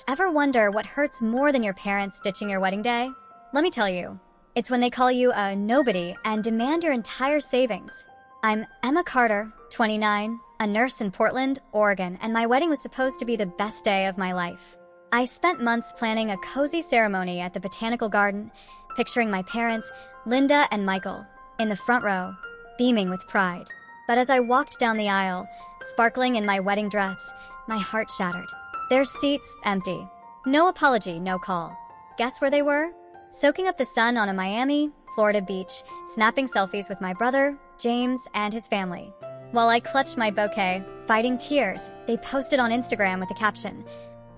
Ever wonder what hurts more than your parents ditching your wedding day? Let me tell you, it's when they call you a nobody and demand your entire savings. I'm Emma Carter, 29, a nurse in Portland, Oregon, and my wedding was supposed to be the best day of my life. I spent months planning a cozy ceremony at the Botanical Garden, picturing my parents, Linda and Michael, in the front row, beaming with pride. But as I walked down the aisle, sparkling in my wedding dress, my heart shattered. Their seats empty. No apology, no call. Guess where they were? Soaking up the sun on a Miami, Florida beach, snapping selfies with my brother, James, and his family. While I clutched my bouquet, fighting tears, they posted on Instagram with the caption,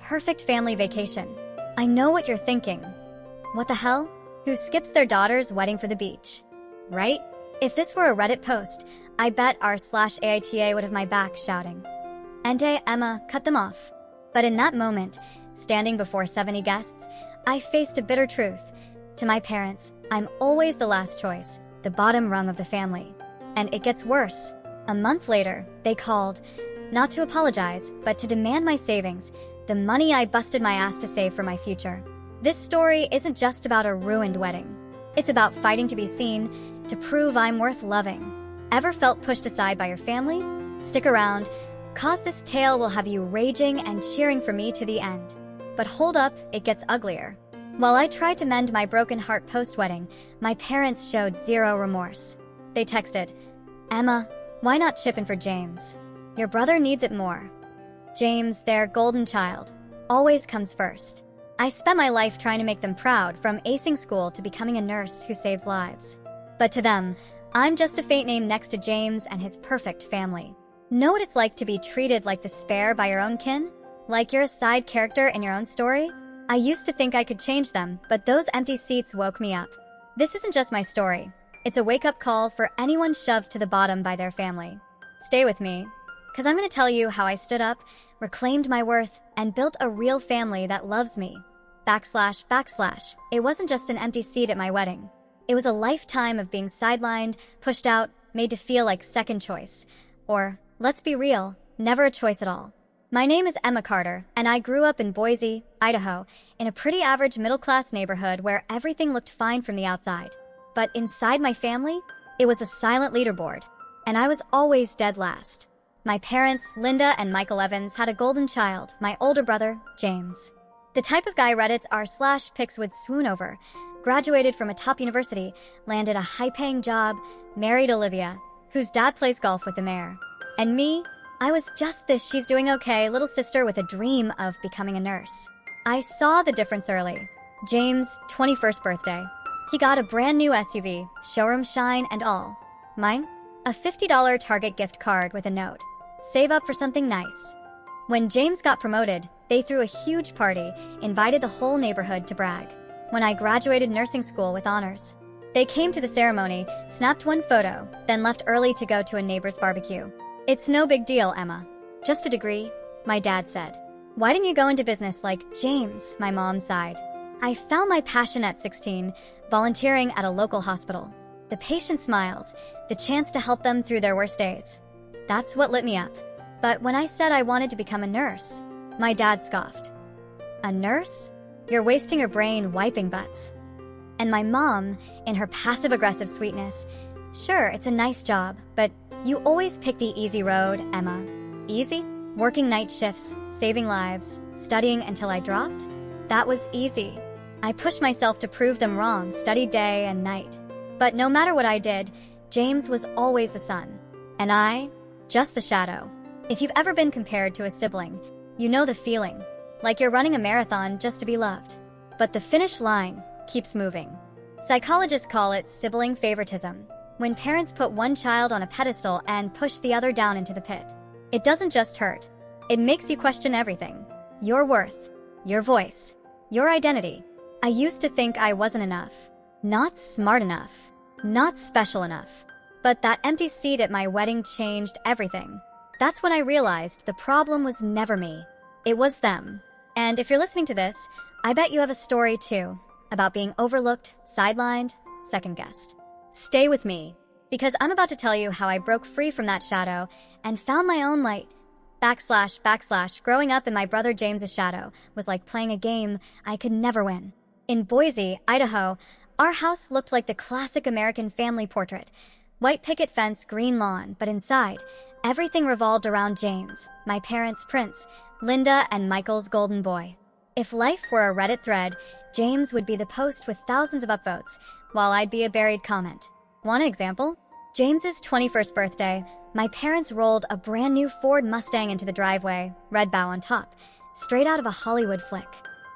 "Perfect family vacation." I know what you're thinking. What the hell? Who skips their daughter's wedding for the beach? Right? If this were a Reddit post, I bet r/AITA would have my back shouting, "Ente, Emma, cut them off." But in that moment, standing before 70 guests, I faced a bitter truth. To my parents, I'm always the last choice, the bottom rung of the family. And it gets worse. A month later, they called, not to apologize, but to demand my savings, the money I busted my ass to save for my future. This story isn't just about a ruined wedding. It's about fighting to be seen, to prove I'm worth loving. Ever felt pushed aside by your family? Stick around, cause this tale will have you raging and cheering for me to the end. But hold up, it gets uglier. While I tried to mend my broken heart post-wedding, my parents showed zero remorse. They texted, "Emma, why not chip in for James? Your brother needs it more." James, their golden child, always comes first. I spent my life trying to make them proud, from acing school to becoming a nurse who saves lives. But to them, I'm just a faint name next to James and his perfect family. Know what it's like to be treated like the spare by your own kin? Like you're a side character in your own story? I used to think I could change them, but those empty seats woke me up. This isn't just my story. It's a wake-up call for anyone shoved to the bottom by their family. Stay with me, because I'm going to tell you how I stood up, reclaimed my worth, and built a real family that loves me. / It wasn't just an empty seat at my wedding. It was a lifetime of being sidelined, pushed out, made to feel like second choice. Or, let's be real, never a choice at all. My name is Emma Carter, and I grew up in Boise, Idaho, in a pretty average middle-class neighborhood where everything looked fine from the outside. But inside my family, it was a silent leaderboard, and I was always dead last. My parents, Linda and Michael Evans, had a golden child, my older brother, James. The type of guy Reddit's r/pics would swoon over. Graduated from a top university, landed a high-paying job, married Olivia, whose dad plays golf with the mayor. And me? I was just this she's doing okay little sister with a dream of becoming a nurse. I saw the difference early. James' 21st birthday. He got a brand new SUV, showroom shine and all. Mine? A $50 Target gift card with a note. Save up for something nice. When James got promoted, they threw a huge party, invited the whole neighborhood to brag. When I graduated nursing school with honors, they came to the ceremony, snapped one photo, then left early to go to a neighbor's barbecue. "It's no big deal, Emma. Just a degree," my dad said. "Why didn't you go into business like James?" my mom sighed. I found my passion at 16, volunteering at a local hospital. The patient smiles, the chance to help them through their worst days. That's what lit me up. But when I said I wanted to become a nurse, my dad scoffed. "A nurse? You're wasting your brain wiping butts." And my mom, in her passive-aggressive sweetness, "Sure, it's a nice job, but you always pick the easy road, Emma." Easy? Working night shifts, saving lives, studying until I dropped? That was easy. I pushed myself to prove them wrong, studied day and night. But no matter what I did, James was always the sun. And I, just the shadow. If you've ever been compared to a sibling, you know the feeling. Like you're running a marathon just to be loved. But the finish line keeps moving. Psychologists call it sibling favoritism. When parents put one child on a pedestal and push the other down into the pit. It doesn't just hurt. It makes you question everything. Your worth, your voice, your identity. I used to think I wasn't enough. Not smart enough. Not special enough. But that empty seat at my wedding changed everything. That's when I realized the problem was never me. It was them. And if you're listening to this, I bet you have a story too, about being overlooked, sidelined, second-guessed. Stay with me, because I'm about to tell you how I broke free from that shadow and found my own light. / Growing up in my brother James's shadow was like playing a game I could never win. In Boise, Idaho, our house looked like the classic American family portrait. White picket fence, green lawn, but inside, everything revolved around James, my parents' prince, Linda, and Michael's golden boy. If life were a Reddit thread, James would be the post with thousands of upvotes, while I'd be a buried comment. Want an example? James's 21st birthday, my parents rolled a brand new Ford Mustang into the driveway, red bow on top, straight out of a Hollywood flick.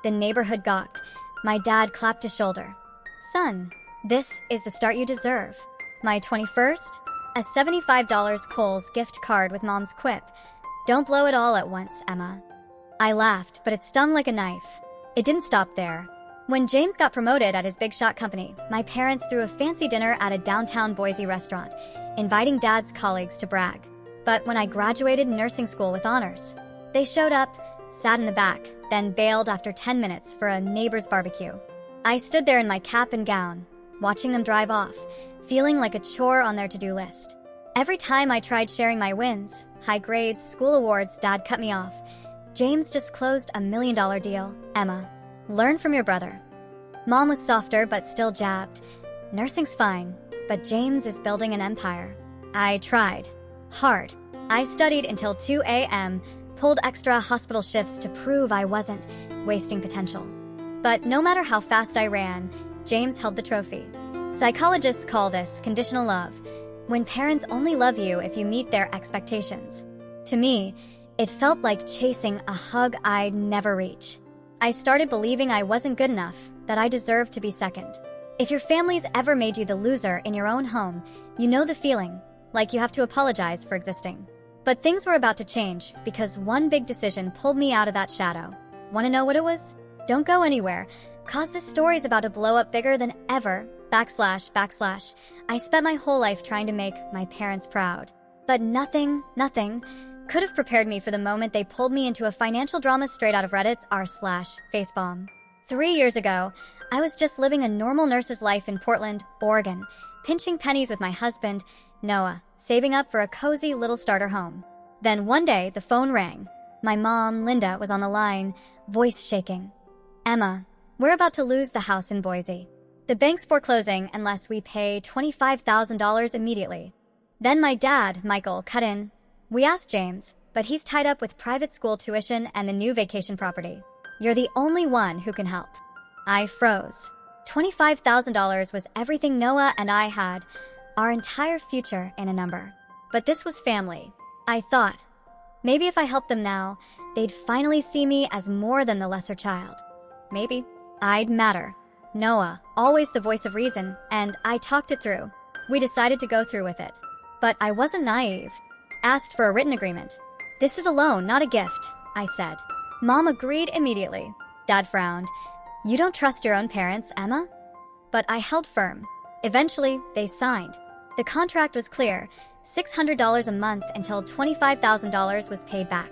The neighborhood gawked. My dad clapped his shoulder. Son, this is the start you deserve. My 21st? A $75 Kohl's gift card with mom's quip. Don't blow it all at once, Emma. I laughed, but it stung like a knife. It didn't stop there. When James got promoted at his big shot company, my parents threw a fancy dinner at a downtown Boise restaurant, inviting Dad's colleagues to brag. But when I graduated nursing school with honors, they showed up, sat in the back, then bailed after 10 minutes for a neighbor's barbecue. I stood there in my cap and gown, watching them drive off, feeling like a chore on their to-do list. Every time I tried sharing my wins, high grades, school awards, Dad cut me off. James just closed a $1 million deal, Emma. Learn from your brother. Mom was softer but still jabbed. Nursing's fine, but James is building an empire. I tried. Hard. I studied until 2 a.m., pulled extra hospital shifts to prove I wasn't wasting potential. But no matter how fast I ran, James held the trophy. Psychologists call this conditional love, when parents only love you if you meet their expectations. To me, it felt like chasing a hug I'd never reach. I started believing I wasn't good enough, that I deserved to be second. If your family's ever made you the loser in your own home, you know the feeling, like you have to apologize for existing. But things were about to change because one big decision pulled me out of that shadow. Want to know what it was? Don't go anywhere, cause this story's about to blow up bigger than ever. / I spent my whole life trying to make my parents proud. But nothing could have prepared me for the moment they pulled me into a financial drama straight out of Reddit's r/Facebomb. 3 years ago, I was just living a normal nurse's life in Portland, Oregon, pinching pennies with my husband, Noah, saving up for a cozy little starter home. Then one day, the phone rang. My mom, Linda, was on the line, voice shaking. Emma, we're about to lose the house in Boise. The bank's foreclosing unless we pay $25,000 immediately. Then my dad, Michael, cut in. We asked James, but he's tied up with private school tuition and the new vacation property. You're the only one who can help. I froze. $25,000 was everything Noah and I had, our entire future in a number. But this was family. I thought, maybe if I helped them now, they'd finally see me as more than the lesser child. Maybe I'd matter. Noah, always the voice of reason, and I talked it through. We decided to go through with it. But I wasn't naive. Asked for a written agreement. This is a loan, not a gift, I said. Mom agreed immediately. Dad frowned. You don't trust your own parents, Emma? But I held firm. Eventually, they signed. The contract was clear, $600 a month until $25,000 was paid back.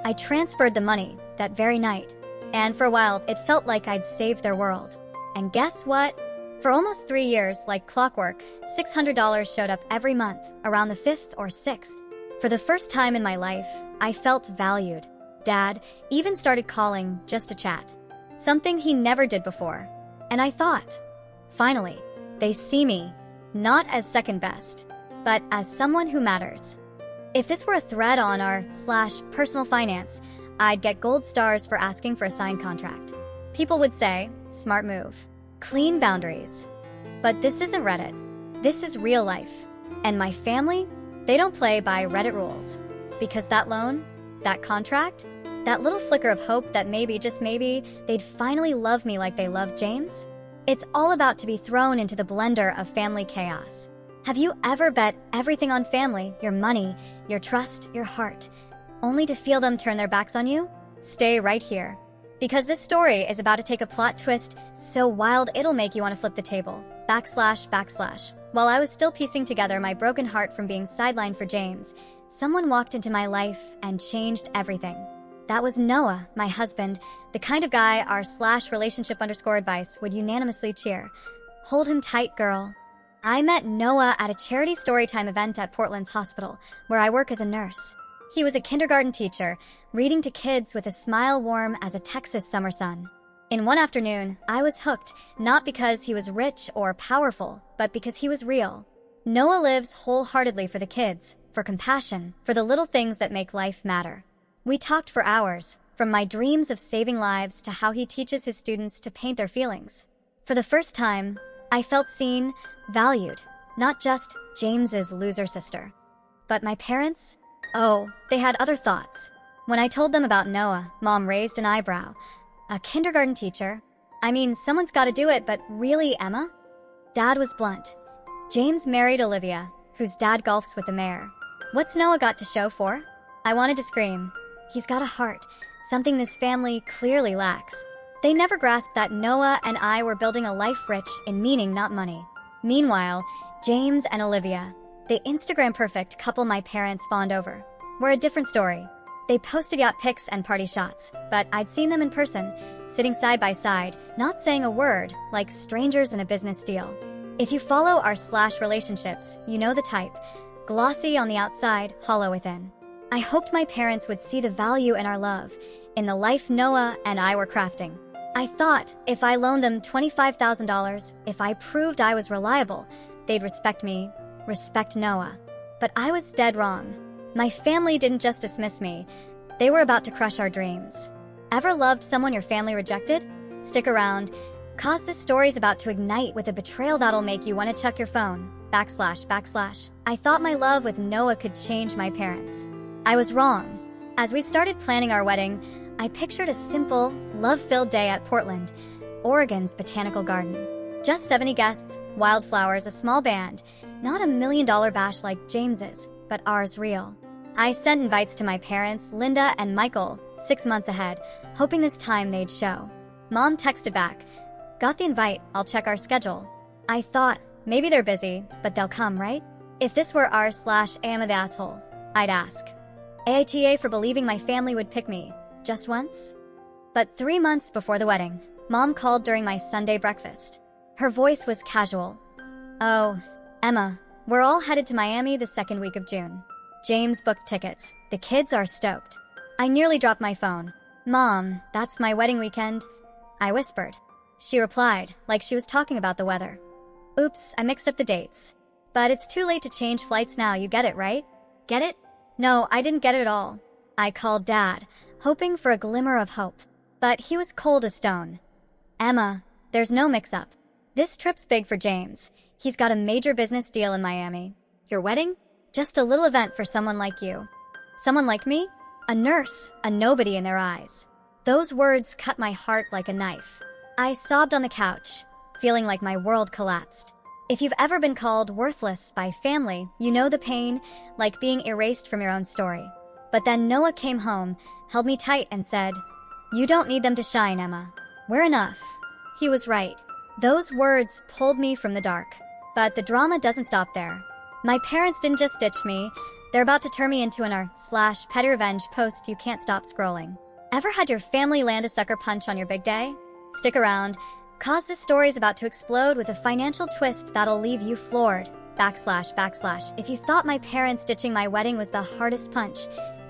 I transferred the money that very night, and for a while, it felt like I'd saved their world. And guess what? For almost 3 years, like clockwork, $600 showed up every month, around the 5th or 6th. For the first time in my life, I felt valued. Dad even started calling just to chat, something he never did before. And I thought, finally, they see me, not as second best, but as someone who matters. If this were a thread on r/personal finance, I'd get gold stars for asking for a signed contract. People would say, smart move, clean boundaries. But this isn't Reddit. This is real life. And my family, they don't play by Reddit rules. Because that loan, that contract, that little flicker of hope that maybe, just maybe, they'd finally love me like they loved James, it's all about to be thrown into the blender of family chaos. Have you ever bet everything on family, your money, your trust, your heart, only to feel them turn their backs on you? Stay right here. Because this story is about to take a plot twist so wild it'll make you want to flip the table. / While I was still piecing together my broken heart from being sidelined for James, someone walked into my life and changed everything. That was Noah, my husband, the kind of guy r/relationship_advice would unanimously cheer. Hold him tight, girl. I met Noah at a charity storytime event at Portland's hospital, where I work as a nurse. He was a kindergarten teacher, reading to kids with a smile warm as a Texas summer sun. In one afternoon, I was hooked, not because he was rich or powerful, but because he was real. Noah lives wholeheartedly for the kids, for compassion, for the little things that make life matter. We talked for hours, from my dreams of saving lives to how he teaches his students to paint their feelings. For the first time, I felt seen, valued, not just James's loser sister. But my parents? Oh, they had other thoughts. When I told them about Noah, Mom raised an eyebrow. A kindergarten teacher? I mean, someone's gotta do it, but really, Emma? Dad was blunt. James married Olivia, whose dad golfs with the mayor. What's Noah got to show for? I wanted to scream. He's got a heart, something this family clearly lacks. They never grasped that Noah and I were building a life rich in meaning, not money. Meanwhile, James and Olivia, the Instagram-perfect couple my parents fawned over, were a different story. They posted yacht pics and party shots, but I'd seen them in person, sitting side by side, not saying a word, like strangers in a business deal. If you follow our /relationships, you know the type. Glossy on the outside, hollow within. I hoped my parents would see the value in our love, in the life Noah and I were crafting. I thought if I loaned them $25,000, if I proved I was reliable, they'd respect me, respect Noah. But I was dead wrong. My family didn't just dismiss me. They were about to crush our dreams. Ever loved someone your family rejected? Stick around. Cause this story's about to ignite with a betrayal that'll make you want to check your phone. // I thought my love with Noah could change my parents. I was wrong. As we started planning our wedding, I pictured a simple, love-filled day at Portland, Oregon's botanical garden. Just 70 guests, wildflowers, a small band. Not $1 million bash like James's, but ours real. I sent invites to my parents, Linda and Michael, 6 months ahead, hoping this time they'd show. Mom texted back, "Got the invite, I'll check our schedule." I thought, maybe they're busy, but they'll come, right? If this were r/am of the asshole, I'd ask. AITA for believing my family would pick me, just once? But 3 months before the wedding, Mom called during my Sunday breakfast. Her voice was casual. "Oh, Emma, we're all headed to Miami the second week of June. James booked tickets. The kids are stoked." I nearly dropped my phone. "Mom, that's my wedding weekend," I whispered. She replied, like she was talking about the weather. "Oops, I mixed up the dates. But it's too late to change flights now, you get it, right?" Get it? No, I didn't get it at all. I called Dad, hoping for a glimmer of hope. But he was cold as stone. "Emma, there's no mix-up. This trip's big for James. He's got a major business deal in Miami. Your wedding? Just a little event for someone like you." Someone like me? A nurse, a nobody in their eyes. Those words cut my heart like a knife. I sobbed on the couch, feeling like my world collapsed. If you've ever been called worthless by family, you know the pain, like being erased from your own story. But then Noah came home, held me tight and said, "You don't need them to shine, Emma. We're enough." He was right. Those words pulled me from the dark. But the drama doesn't stop there. My parents didn't just ditch me. They're about to turn me into an r/petty revenge post you can't stop scrolling. Ever had your family land a sucker punch on your big day? Stick around, cause this story's about to explode with a financial twist that'll leave you floored. // If you thought my parents ditching my wedding was the hardest punch,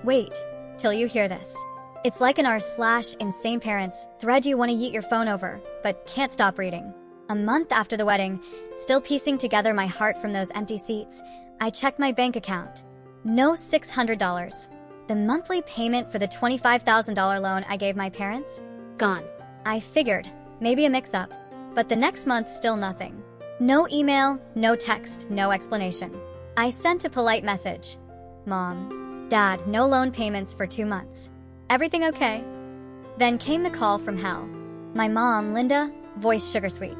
wait till you hear this. It's like an r/insane parents thread you want to yeet your phone over, but can't stop reading. A month after the wedding, still piecing together my heart from those empty seats, I checked my bank account. No $600. The monthly payment for the $25,000 loan I gave my parents? Gone. I figured, maybe a mix-up. But the next month, still nothing. No email, no text, no explanation. I sent a polite message. "Mom, Dad, no loan payments for 2 months. Everything okay?" Then came the call from hell. My mom, Linda, voice sugar sweet.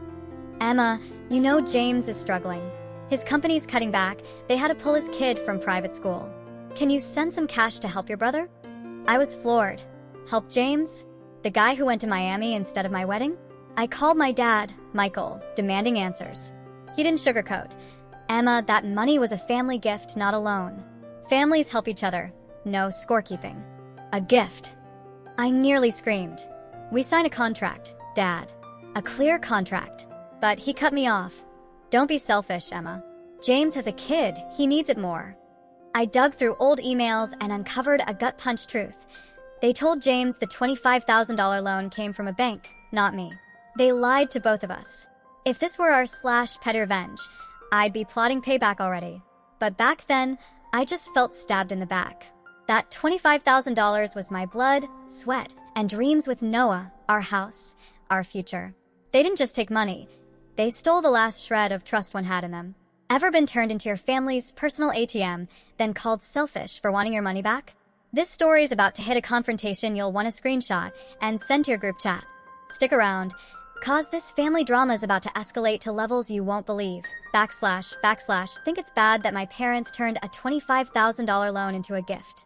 "Emma, you know James is struggling. His company's cutting back. They had to pull his kid from private school. Can you send some cash to help your brother?" I was floored. Help James? The guy who went to Miami instead of my wedding? I called my dad, Michael, demanding answers. He didn't sugarcoat. "Emma, that money was a family gift, not a loan. Families help each other. No scorekeeping." A gift. I nearly screamed. "We signed a contract, Dad. A clear contract." But he cut me off. "Don't be selfish, Emma. James has a kid. He needs it more." I dug through old emails and uncovered a gut-punch truth. They told James the $25,000 loan came from a bank, not me. They lied to both of us. If this were our petty revenge, I'd be plotting payback already. But back then, I just felt stabbed in the back. That $25,000 was my blood, sweat, and dreams with Noah, our house, our future. They didn't just take money. They stole the last shred of trust one had in them. Ever been turned into your family's personal ATM, then called selfish for wanting your money back? This story is about to hit a confrontation you'll want to screenshot and send to your group chat. Stick around, cause this family drama is about to escalate to levels you won't believe. / think it's bad that my parents turned a $25,000 loan into a gift.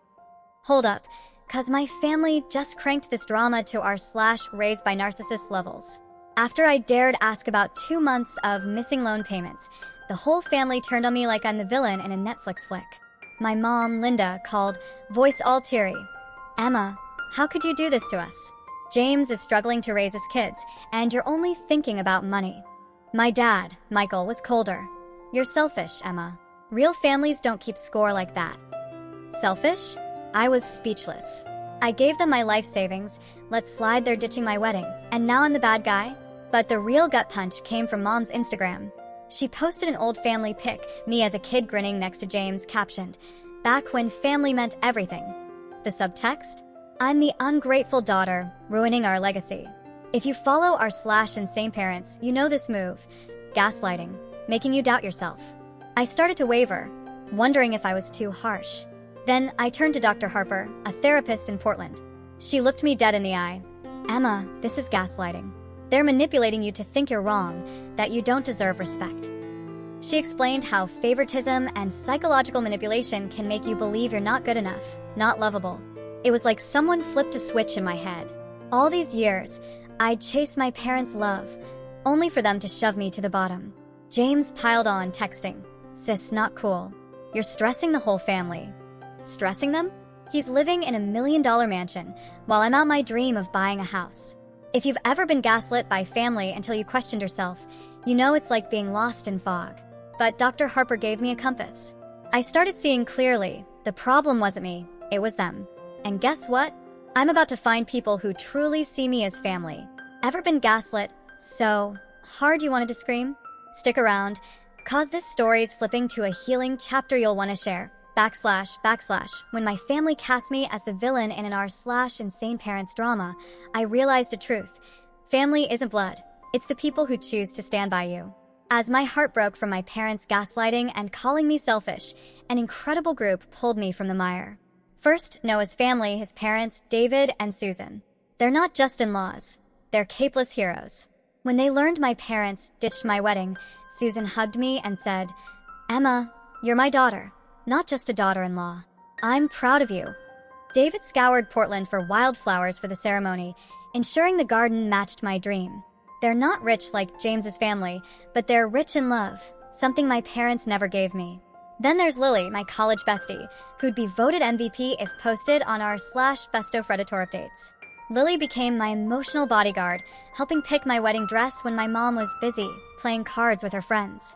Hold up, cause my family just cranked this drama to our / raised by narcissist levels. After I dared ask about 2 months of missing loan payments, the whole family turned on me like I'm the villain in a Netflix flick. My mom, Linda, called, voice all teary. Emma, how could you do this to us? James is struggling to raise his kids, and you're only thinking about money. My dad, Michael, was colder. You're selfish, Emma. Real families don't keep score like that. Selfish? I was speechless. I gave them my life savings, let slide they're ditching my wedding, and now I'm the bad guy? But the real gut punch came from Mom's Instagram. She posted an old family pic, me as a kid grinning next to James, captioned, "Back when family meant everything." The subtext? I'm the ungrateful daughter, ruining our legacy. If you follow our / insane parents, you know this move. Gaslighting, making you doubt yourself. I started to waver, wondering if I was too harsh. Then I turned to Dr. Harper, a therapist in Portland. She looked me dead in the eye. Emma, this is gaslighting. They're manipulating you to think you're wrong, that you don't deserve respect. She explained how favoritism and psychological manipulation can make you believe you're not good enough, not lovable. It was like someone flipped a switch in my head. All these years, I'd chased my parents' love, only for them to shove me to the bottom. James piled on, texting, "Sis, not cool. You're stressing the whole family." Stressing them? He's living in a $1 million mansion, while I'm out my dream of buying a house. If you've ever been gaslit by family until you questioned yourself, you know it's like being lost in fog. But Dr. Harper gave me a compass. I started seeing clearly. The problem wasn't me, it was them. And guess what? I'm about to find people who truly see me as family. Ever been gaslit so hard you wanted to scream? Stick around, cause this story's flipping to a healing chapter you'll want to share. / when my family cast me as the villain in an r / insane parents drama, I realized a truth. Family isn't blood. It's the people who choose to stand by you. As my heart broke from my parents gaslighting and calling me selfish, an incredible group pulled me from the mire. First, Noah's family, his parents, David and Susan. They're not just in-laws. They're capeless heroes. When they learned my parents ditched my wedding, Susan hugged me and said, "Emma, you're my daughter. Not just a daughter-in-law. I'm proud of you." David scoured Portland for wildflowers for the ceremony, ensuring the garden matched my dream. They're not rich like James's family, but they're rich in love, something my parents never gave me. Then there's Lily, my college bestie, who'd be voted MVP if posted on our / Besto Predator updates. Lily became my emotional bodyguard, helping pick my wedding dress when my mom was busy, playing cards with her friends.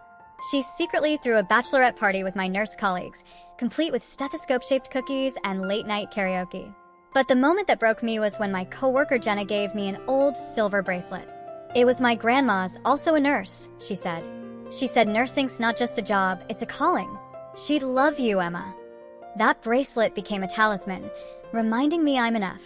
She secretly threw a bachelorette party with my nurse colleagues, complete with stethoscope-shaped cookies and late-night karaoke. But the moment that broke me was when my coworker Jenna gave me an old silver bracelet. It was my grandma's, also a nurse, she said. She said nursing's not just a job, it's a calling. She'd love you, Emma. That bracelet became a talisman, reminding me I'm enough.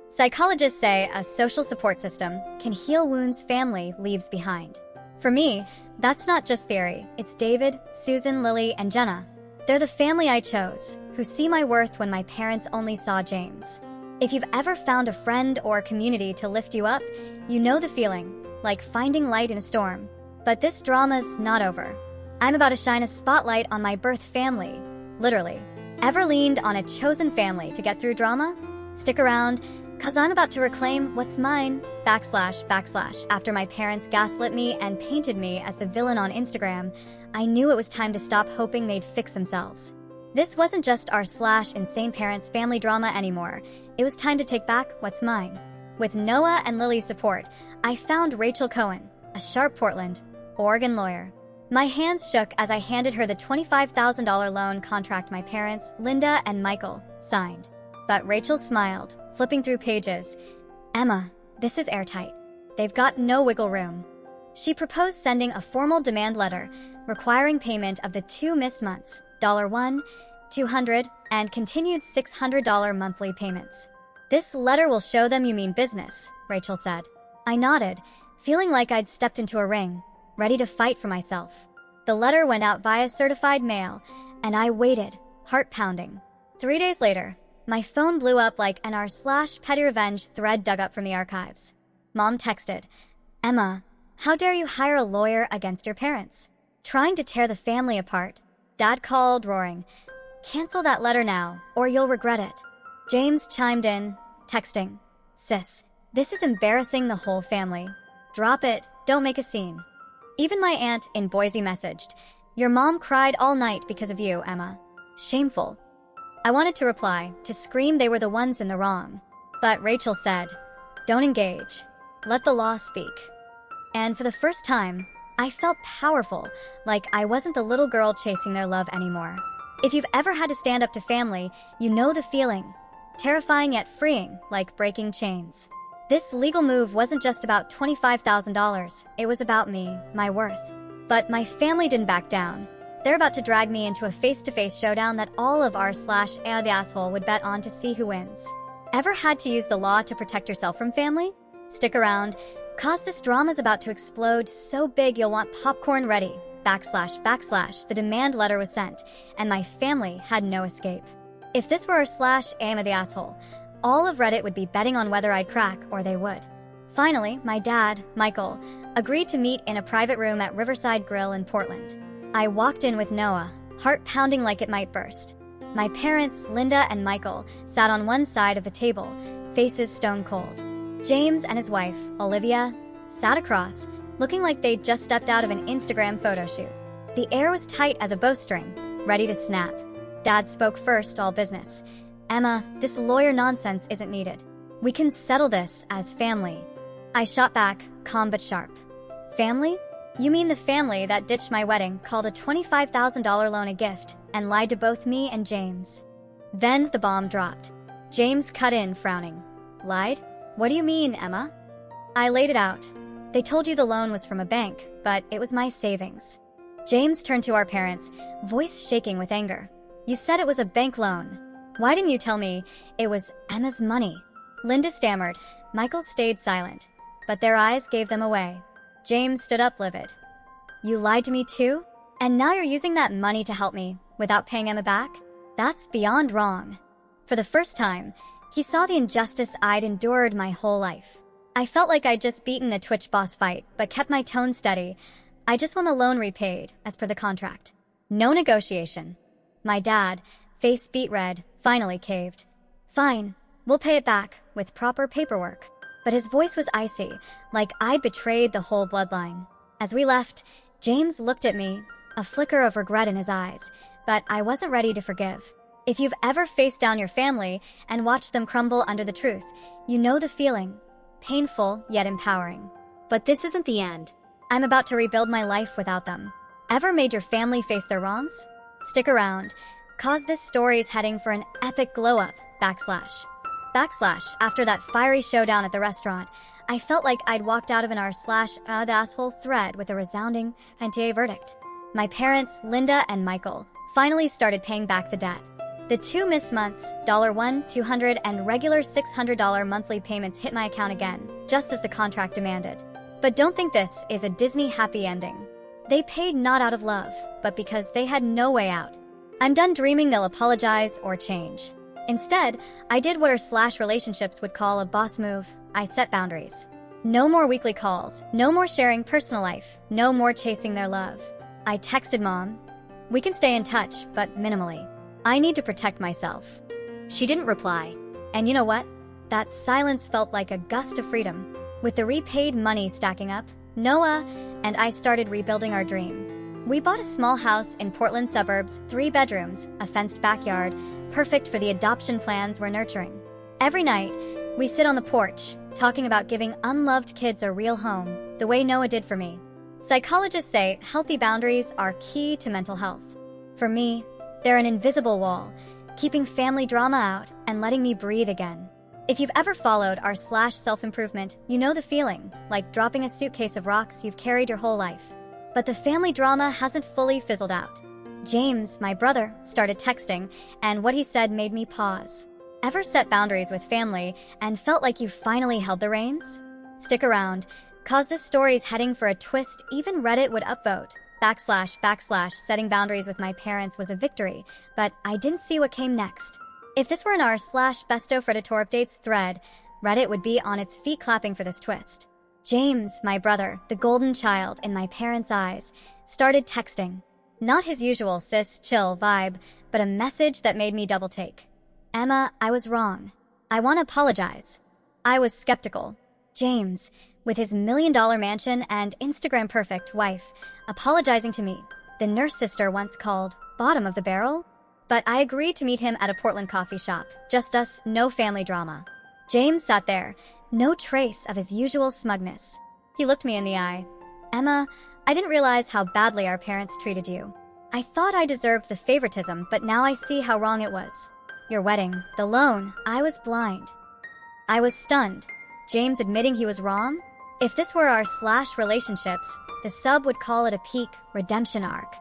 Psychologists say a social support system can heal wounds family leaves behind. For me, that's not just theory. It's David, Susan, Lily, and Jenna. They're the family I chose, who see my worth when my parents only saw James. If you've ever found a friend or a community to lift you up, you know the feeling, like finding light in a storm. But this drama's not over. I'm about to shine a spotlight on my birth family, literally. Ever leaned on a chosen family to get through drama? Stick around, cause I'm about to reclaim what's mine, / after my parents gaslit me and painted me as the villain on Instagram, I knew it was time to stop hoping they'd fix themselves. This wasn't just our / insane parents family drama anymore. It was time to take back what's mine. With Noah and Lily's support, I found Rachel Cohen, a sharp Portland, Oregon lawyer. My hands shook as I handed her the $25,000 loan contract my parents, Linda and Michael, signed. But Rachel smiled, flipping through pages. "Emma, this is airtight. They've got no wiggle room." She proposed sending a formal demand letter requiring payment of the 2 missed months, $1, $200, and continued $600 monthly payments. "This letter will show them you mean business," Rachel said. I nodded, feeling like I'd stepped into a ring, ready to fight for myself. The letter went out via certified mail, and I waited, heart pounding. 3 days later, my phone blew up like an r/petty revenge thread dug up from the archives. Mom texted, "Emma, how dare you hire a lawyer against your parents? Trying to tear the family apart." Dad called, roaring, "Cancel that letter now, or you'll regret it." James chimed in, texting, "Sis, this is embarrassing the whole family. Drop it, don't make a scene." Even my aunt in Boise messaged, "Your mom cried all night because of you, Emma. Shameful." I wanted to reply, to scream they were the ones in the wrong. But Rachel said, "Don't engage. Let the law speak." And for the first time, I felt powerful, like I wasn't the little girl chasing their love anymore. If you've ever had to stand up to family, you know the feeling. Terrifying yet freeing, like breaking chains. This legal move wasn't just about $25,000, it was about me, my worth. But my family didn't back down. They're about to drag me into a face-to-face showdown that all of the asshole would bet on to see who wins. Ever had to use the law to protect yourself from family? Stick around, cause this drama's about to explode so big you'll want popcorn ready. / the demand letter was sent, and my family had no escape. If this were the asshole, all of Reddit would be betting on whether I'd crack or they would. Finally, my dad, Michael, agreed to meet in a private room at Riverside Grill in Portland. I walked in with Noah, heart pounding like it might burst. My parents, Linda and Michael, sat on one side of the table, faces stone cold. James and his wife, Olivia, sat across, looking like they'd just stepped out of an Instagram photo shoot. The air was tight as a bowstring, ready to snap. Dad spoke first, all business. "Emma, this lawyer nonsense isn't needed. We can settle this as family." I shot back, calm but sharp. "Family? You mean the family that ditched my wedding, called a $25,000 loan a gift, and lied to both me and James?" Then the bomb dropped. James cut in, frowning. "Lied? What do you mean, Emma?" I laid it out. "They told you the loan was from a bank, but it was my savings." James turned to our parents, voice shaking with anger. "You said it was a bank loan. Why didn't you tell me it was Emma's money?" Linda stammered. Michael stayed silent, but their eyes gave them away. James stood up livid. "You lied to me too? And now you're using that money to help me, without paying Emma back? That's beyond wrong." For the first time, he saw the injustice I'd endured my whole life. I felt like I'd just beaten a Twitch boss fight, but kept my tone steady. I just want the loan repaid, as per the contract. No negotiation. My dad, face beet red, finally caved. "Fine, we'll pay it back, with proper paperwork." But his voice was icy, like I'd betrayed the whole bloodline. As we left, James looked at me, a flicker of regret in his eyes, but I wasn't ready to forgive. If you've ever faced down your family and watched them crumble under the truth, you know the feeling. Painful, yet empowering. But this isn't the end. I'm about to rebuild my life without them. Ever made your family face their wrongs? Stick around, cause this story's heading for an epic glow-up, / after that fiery showdown at the restaurant, I felt like I'd walked out of an the asshole thread with a resounding verdict. My parents, Linda and Michael, finally started paying back the debt. The 2 missed months, $1, $200, and regular $600 monthly payments hit my account again, just as the contract demanded. But don't think this is a Disney happy ending. They paid not out of love, but because they had no way out. I'm done dreaming they'll apologize or change. Instead, I did what our relationships would call a boss move. I set boundaries. No more weekly calls, no more sharing personal life, no more chasing their love. I texted Mom. "We can stay in touch, but minimally. I need to protect myself." She didn't reply. And you know what? That silence felt like a gust of freedom. With the repaid money stacking up, Noah and I started rebuilding our dream. We bought a small house in Portland suburbs, 3 bedrooms, a fenced backyard, perfect for the adoption plans we're nurturing. Every night, we sit on the porch, talking about giving unloved kids a real home, the way Noah did for me. Psychologists say healthy boundaries are key to mental health. For me, they're an invisible wall, keeping family drama out and letting me breathe again. If you've ever followed our /self-improvement, you know the feeling, like dropping a suitcase of rocks you've carried your whole life. But the family drama hasn't fully fizzled out. James, my brother, started texting, and what he said made me pause. Ever set boundaries with family and felt like you finally held the reins? Stick around, cause this story's heading for a twist. Even Reddit would upvote. / setting boundaries with my parents was a victory, but I didn't see what came next. If this were in our /best of Redditor updates thread, Reddit would be on its feet clapping for this twist. James, my brother, the golden child in my parents' eyes, started texting. Not his usual cis, chill vibe, but a message that made me double take. Emma, I was wrong. I want to apologize. I was skeptical. James, with his $1 million mansion and Instagram perfect wife, apologizing to me, the nurse sister once called bottom of the barrel? But I agreed to meet him at a Portland coffee shop. Just us, no family drama. James sat there, no trace of his usual smugness. He looked me in the eye. Emma, I didn't realize how badly our parents treated you. I thought I deserved the favoritism, but now I see how wrong it was. Your wedding, the loan, I was blind. I was stunned. James admitting he was wrong? If this were our /relationships, the sub would call it a peak redemption arc.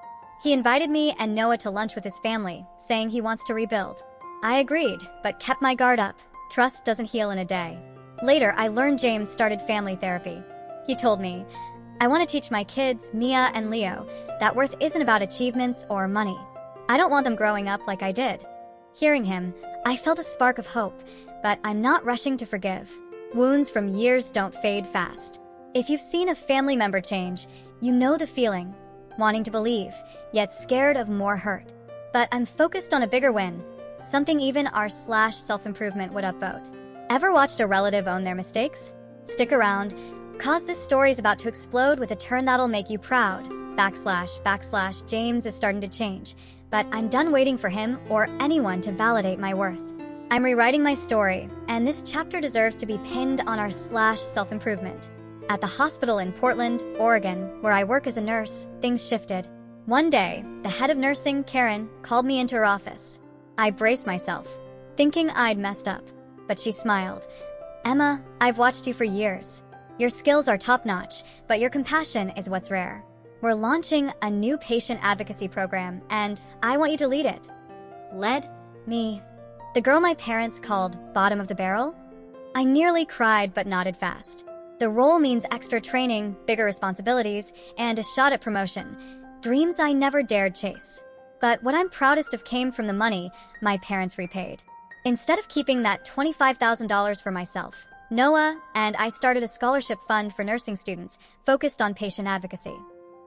He invited me and Noah to lunch with his family, saying he wants to rebuild. I agreed, but kept my guard up. Trust doesn't heal in a day. Later, I learned James started family therapy. He told me, I want to teach my kids, Mia and Leo, that worth isn't about achievements or money. I don't want them growing up like I did. Hearing him, I felt a spark of hope, but I'm not rushing to forgive. Wounds from years don't fade fast. If you've seen a family member change, you know the feeling. Wanting to believe, yet scared of more hurt. But I'm focused on a bigger win, something even our /self-improvement would upvote. Ever watched a relative own their mistakes? Stick around, cause this story's about to explode with a turn that'll make you proud. / James is starting to change, but I'm done waiting for him or anyone to validate my worth. I'm rewriting my story, and this chapter deserves to be pinned on our /self-improvement. At the hospital in Portland, Oregon, where I work as a nurse, things shifted. One day, the head of nursing, Karen, called me into her office. I braced myself, thinking I'd messed up, but she smiled. Emma, I've watched you for years. Your skills are top-notch, but your compassion is what's rare. We're launching a new patient advocacy program, and I want you to lead it. Led? Me. The girl my parents called bottom of the barrel? I nearly cried but nodded fast. The role means extra training, bigger responsibilities, and a shot at promotion. Dreams I never dared chase. But what I'm proudest of came from the money my parents repaid. Instead of keeping that $25,000 for myself, Noah and I started a scholarship fund for nursing students focused on patient advocacy.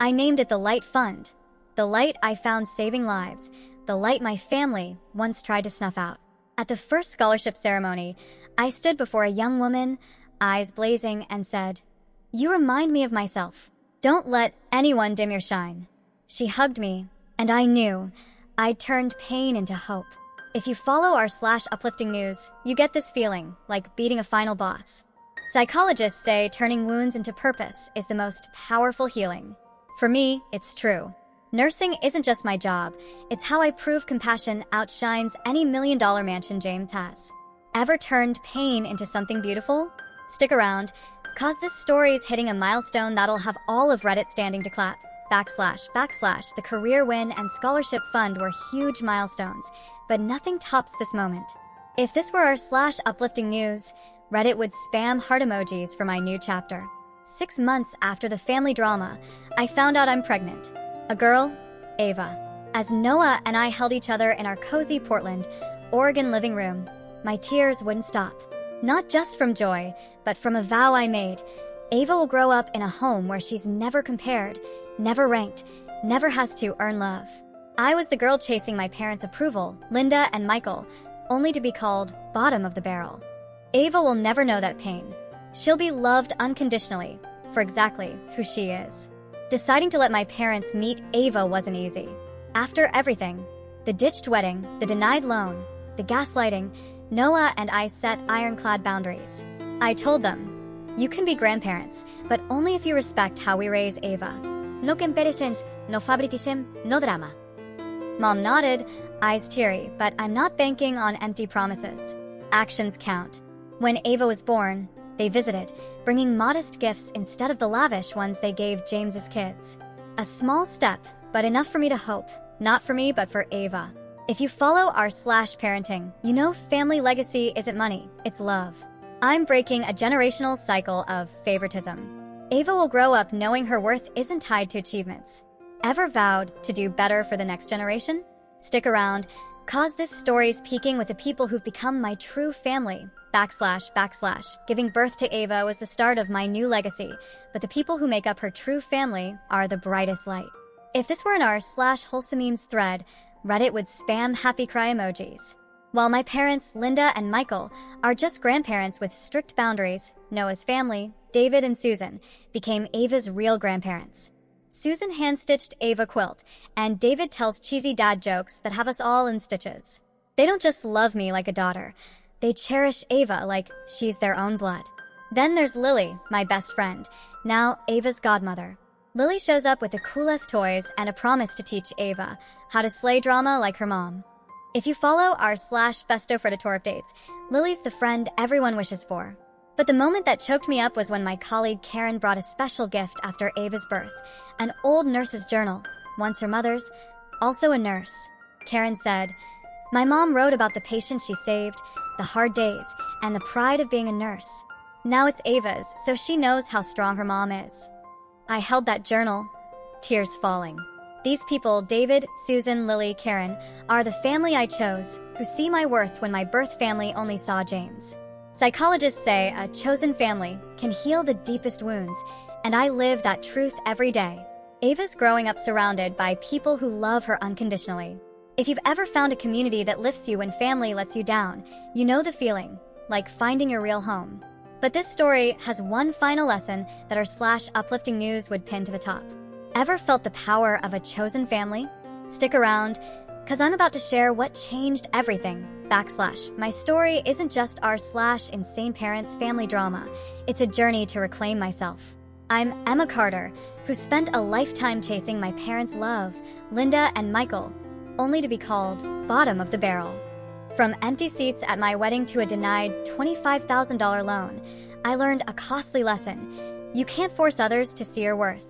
I named it the Light Fund. The light I found saving lives. The light my family once tried to snuff out. At the first scholarship ceremony, I stood before a young woman, eyes blazing, and said, "You remind me of myself. Don't let anyone dim your shine." She hugged me, and I knew I'd turned pain into hope. If you follow our /uplifting news, you get this feeling, like beating a final boss. Psychologists say turning wounds into purpose is the most powerful healing. For me, it's true. Nursing isn't just my job, it's how I prove compassion outshines any $1 million mansion James has. Ever turned pain into something beautiful? Stick around, cause this story's hitting a milestone that'll have all of Reddit standing to clap. / the career win and scholarship fund were huge milestones, but nothing tops this moment. If this were our /uplifting news, Reddit would spam heart emojis for my new chapter. 6 months after the family drama, I found out I'm pregnant. A girl, Ava. As Noah and I held each other in our cozy Portland, Oregon living room, my tears wouldn't stop. Not just from joy, but from a vow I made. Ava will grow up in a home where she's never compared, never ranked, never has to earn love. I was the girl chasing my parents' approval, Linda and Michael, only to be called bottom of the barrel. Ava will never know that pain. She'll be loved unconditionally for exactly who she is. Deciding to let my parents meet Ava wasn't easy. After everything, the ditched wedding, the denied loan, the gaslighting, Noah and I set ironclad boundaries. I told them, You can be grandparents, but only if you respect how we raise Ava. No comparisons, no favoritism, no drama. Mom nodded, eyes teary, but I'm not banking on empty promises. Actions count. When Ava was born, they visited, bringing modest gifts instead of the lavish ones they gave James's kids. A small step, but enough for me to hope. Not for me, but for Ava. If you follow r/parenting, you know family legacy isn't money, it's love. I'm breaking a generational cycle of favoritism. Ava will grow up knowing her worth isn't tied to achievements. Ever vowed to do better for the next generation? Stick around, cause this story's peaking with the people who've become my true family. // Giving birth to Ava was the start of my new legacy, but the people who make up her true family are the brightest light. If this were an r/wholesome memes thread, Reddit would spam happy cry emojis. While my parents, Linda and Michael, are just grandparents with strict boundaries, Noah's family, David and Susan, became Ava's real grandparents. Susan hand-stitched Ava quilt, and David tells cheesy dad jokes that have us all in stitches. They don't just love me like a daughter. They cherish Ava like she's their own blood. Then there's Lily, my best friend, now Ava's godmother. Lily shows up with the coolest toys and a promise to teach Ava how to slay drama like her mom. If you follow r/besto Predator updates, Lily's the friend everyone wishes for. But the moment that choked me up was when my colleague Karen brought a special gift after Ava's birth, an old nurse's journal, once her mother's, also a nurse. Karen said, "My mom wrote about the patients she saved, the hard days, and the pride of being a nurse. Now it's Ava's, so she knows how strong her mom is." I held that journal, tears falling. These people, David, Susan, Lily, Karen, are the family I chose, who see my worth when my birth family only saw James. Psychologists say a chosen family can heal the deepest wounds, and I live that truth every day. Ava's growing up surrounded by people who love her unconditionally. If you've ever found a community that lifts you when family lets you down, you know the feeling, like finding your real home. But this story has one final lesson that r/uplifting news would pin to the top. Ever felt the power of a chosen family? Stick around, cause I'm about to share what changed everything. / My story isn't just r/insane parents family drama. It's a journey to reclaim myself. I'm Emma Carter, who spent a lifetime chasing my parents' love, Linda and Michael, only to be called bottom of the barrel. From empty seats at my wedding to a denied $25,000 loan, I learned a costly lesson. You can't force others to see your worth.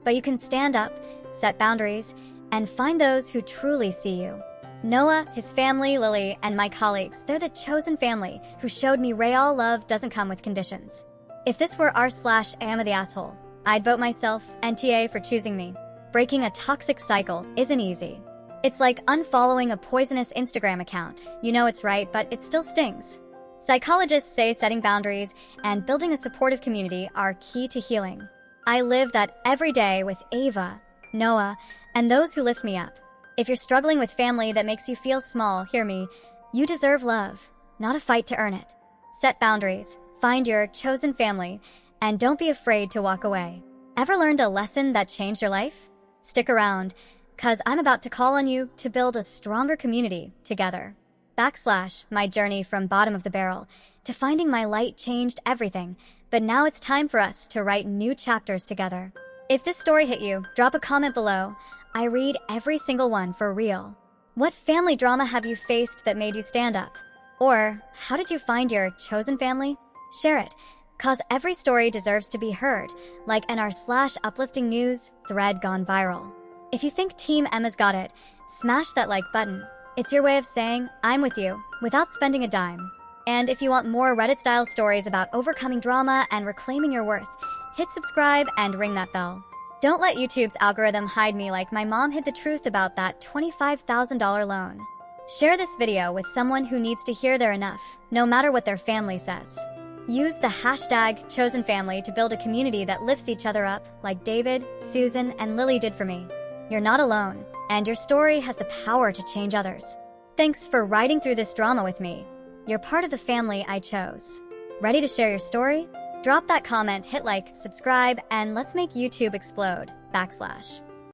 But you can stand up, set boundaries, and find those who truly see you. Noah, his family, Lily, and my colleagues, they're the chosen family who showed me real love doesn't come with conditions. If this were r/am the asshole, I'd vote myself NTA for choosing me. Breaking a toxic cycle isn't easy. It's like unfollowing a poisonous Instagram account. You know it's right, but it still stings. Psychologists say setting boundaries and building a supportive community are key to healing. I live that every day with Ava, Noah, and those who lift me up. If you're struggling with family that makes you feel small, hear me. You deserve love, not a fight to earn it. Set boundaries, find your chosen family, and don't be afraid to walk away. Ever learned a lesson that changed your life? Stick around, cause I'm about to call on you to build a stronger community together. / my journey from bottom of the barrel to finding my light changed everything, but now it's time for us to write new chapters together. If this story hit you, drop a comment below. I read every single one for real. What family drama have you faced that made you stand up? Or how did you find your chosen family? Share it, cause every story deserves to be heard, like an r/uplifting news thread gone viral. If you think Team Emma's got it, smash that like button. It's your way of saying, I'm with you, without spending a dime. And if you want more Reddit-style stories about overcoming drama and reclaiming your worth, hit subscribe and ring that bell. Don't let YouTube's algorithm hide me like my mom hid the truth about that $25,000 loan. Share this video with someone who needs to hear they're enough, no matter what their family says. Use the #ChosenFamily to build a community that lifts each other up, like David, Susan, and Lily did for me. You're not alone, and your story has the power to change others. Thanks for riding through this drama with me. You're part of the family I chose. Ready to share your story? Drop that comment, hit like, subscribe, and let's make YouTube explode. /